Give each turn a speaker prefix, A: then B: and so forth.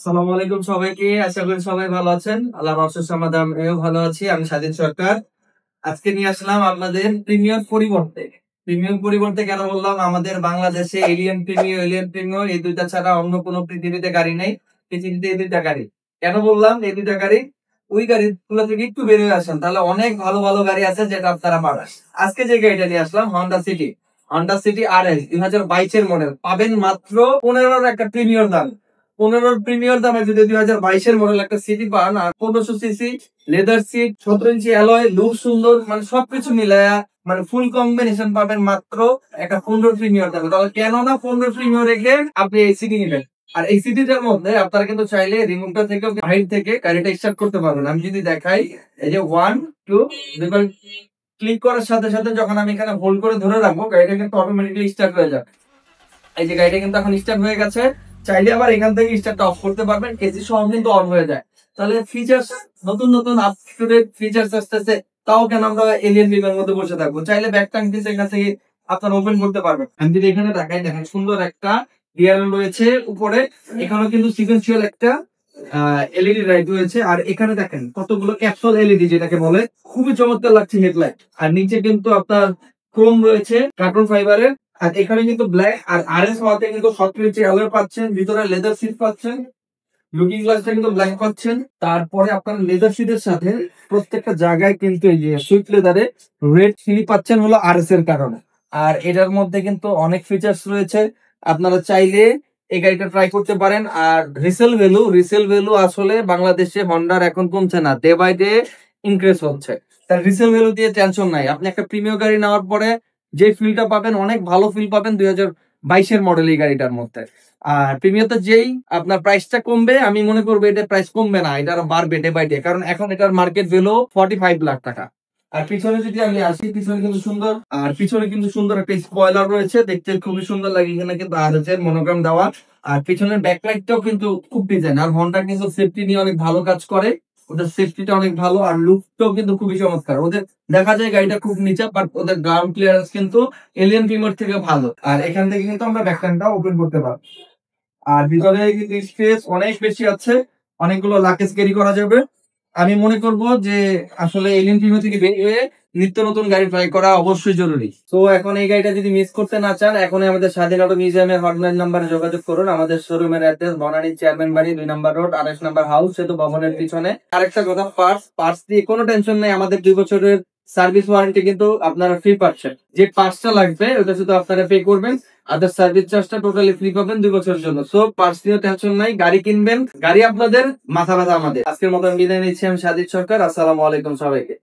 A: আসসালামু আলাইকুম সবাইকে। আশা করি সবাই ভালো আছেন। আল্লাহর অশেষ রহমতে আমিও ভালো আছি। আমি স্বাধীন সরকার। আজকে নিয়ে আসলাম আপনাদের প্রিমিয়ার পরিবর্তে। প্রিমিয়াম পরিবর্তে কেন বললাম? আমাদের বাংলাদেশে এলিয়ন প্রিমিয়ার এই দুইটা ছাড়া অন্য কোনো পৃথিবীতে গাড়ি নেই। পৃথিবীতে এই দুইটা গাড়ি। কেন বললাম এই দুইটা গাড়ি? ওই গাড়িগুলো থেকে একটু বের হয়ে আসেন, তাহলে অনেক ভালো ভালো গাড়ি আছে যেটা আপনারা পাবেন। আজকে যে গাড়িটা নিয়ে আসলাম হন্ডা সিটি RS 2022-এর মডেল পাবেন মাত্র 15-র একটা প্রিমিয়ার দাম। 15-র প্রিমিয়ার দামে যদি 2022-এর মডেল একটা সিটি পান, আর 1500 সিসি লেদার সিট, 17 ইঞ্চি অ্যালয়, লুক সুন্দর, মানে সবকিছু মিলায়া মানে ফুল কম্বিনেশন পাবেন মাত্র একটা 15 প্রিমিয়ার দামে। তাহলে কেন না 15 প্রিমিয়ার রেখে আপনি এই সিটি নিবেন। আর এই সিটিটার মধ্যে আপনারা কিন্তু চাইলে রিমোটটা থেকে বাইরে থেকে গাড়িটা স্টার্ট করতে পারবেন। আমি যদি দেখাই, এই যে 1 2 দুইবার ক্লিক করার সাথে সাথে যখন আমি এখানে হোল্ড করে ধরে রাখবো, গাড়িটা কিন্তু অটোমেটিক্যালি স্টার্ট হয়ে যাবে। এই যে গাড়িটা কিন্তু এখন স্টার্ট হয়ে গেছে। চাইলে আবার এখান থেকে স্টার্টটা অফ করতে পারবেন, এসি সহ কিন্তু অন হয়ে যায়। তাহলে ফিচার্স, নতুন নতুন আপ টু ডেট ফিচার্স আসতেছে। তাও কেন আমরা এলিয়ন বিমের মধ্যে বসে থাকবো? চাইলে ব্যাক ট্যাঙ্ক দিয়ে এখান থেকে আপনারা ওপেন করতে পারবেন। আমি যদি এখানে দেখাই, দেখেন সুন্দর একটা ডিআরএল রয়েছে উপরে। এখানেও কিন্তু সিকোয়েন্সিয়াল একটা এলইডি লাইট রয়েছে। আর এখানে দেখেন কতগুলো ক্যাপসুল এলইডি যেটাকে বলে, খুবই চমৎকার লাগছে হেডলাইট। আর নিচে কিন্তু আপনার ক্রোম রয়েছে কার্বন ফাইবারের। আর এখানে কিন্তু ব্ল্যাক আর RS হওয়াতে কিন্তু 17 ইঞ্চি অ্যালয় পাচ্ছেন, ভিতরে লেদার সিট পাচ্ছেন, লুকিং গ্লাসটা কিন্তু ব্ল্যাক পাচ্ছেন। তারপরে আপনার লেদার সিটের সাথে প্রত্যেকটা জায়গায় কিন্তু এই যে সুইট লেদারে রেড ফিলি পাচ্ছেন হলো RS এর কারণে। আর এটার মধ্যে কিন্তু অনেক ফিচার্স রয়েছে, আপনারা চাইলে এই গাড়িটা ট্রাই করতে পারেন। আর রিসেল ভ্যালু আসলে বাংলাদেশে হন্ডার এখন কমছে না, ডে বাই ডে ইনক্রিজ হচ্ছে। তার রিসেল ভ্যালু দিয়ে টেনশন নাই। আপনি একটা প্রিমিয়াম গাড়ি নেওয়ার পরে যে ফিলটা পাবেন, অনেক ভালো ফিল পাবেন 2022-এর মডেল এই গাড়িটার মধ্যে। আর প্রিমিয়ামতে যেই আপনার প্রাইসটা কমবে, আমি মনে করবো এটা প্রাইস কমবে না, এটা আরো বাড়বে ডে বাই ডে, কারণ এখন এটার মার্কেট ভ্যালু 45 লাখ টাকা। আর পিছনে যদি আমি আসি, পিছনে কিন্তু সুন্দর, আর পিছনে কিন্তু সুন্দর একটা স্পয়লার রয়েছে, দেখতে খুবই সুন্দর লাগে। এখানে কিন্তু RS এর মনোগ্রাম দেওয়া। আর পিছনের ব্যাকলাইটটাও কিন্তু খুব ডিজাইন। আর হন্ডা কিন্তু সেফটি নিয়ে অনেক ভালো কাজ করে, ওদের সেফটিটা অনেক ভালো। আর লুকটাও কিন্তু খুবই চমৎকার। ওদের দেখা যায় গাড়িটা খুব নিচা, বাট ওদের গ্রাউন্ড ক্লিয়ারেন্স কিন্তু এলিয়ন প্রিমিয়ার থেকে ভালো। আর এখান থেকে কিন্তু আমরা ব্যাকলাইটটা ওপেন করতে পারবো। আর ভিতরে কিন্তু স্পেস অনেক বেশি আছে, অনেকগুলো লাকেজ ক্যারি করা যাবে। আমি মনে করব যে আসলে এলিয়ন প্রিমিয়ার থেকে বের হয়ে নিত্য নতুন গাড়ি ট্রাই করা অবশ্যই জরুরি। তো এখন এই গাড়িটা যদি মিস করতে না চান, এখনই আমাদের স্বাধীন অটো মিউজিয়ামের হটলাইন নাম্বারে যোগাযোগ করুন। আমাদের শোরুমের অ্যাড্রেস বনানী চেয়ারম্যান বাড়ি 2 নম্বর রোড 28 নম্বর হাউস, সেতু ভবনের পিছনে। আরেকটা কথা, পার্টস দিয়ে কোনো টেনশন নেই। আমাদের 2 বছরের সার্ভিস ওয়ারেন্টি কিন্তু আপনারা ফ্রি পাচ্ছেন। যে পার্টসটা লাগবে ওটা শুধু আপনারা পে করবেন, আদার সার্ভিস চার্জটা টোটালি ফ্রি পাবেন 2 বছরের জন্য। সো পার্টস নিয়ে টেনশন নাই, গাড়ি কিনবেন, গাড়ি আপনাদের, মাথা ব্যথা আমাদের। আজকের মতো বিদায় নিচ্ছি আমি স্বাধীন সরকার। আসসালামু আলাইকুম সবাইকে।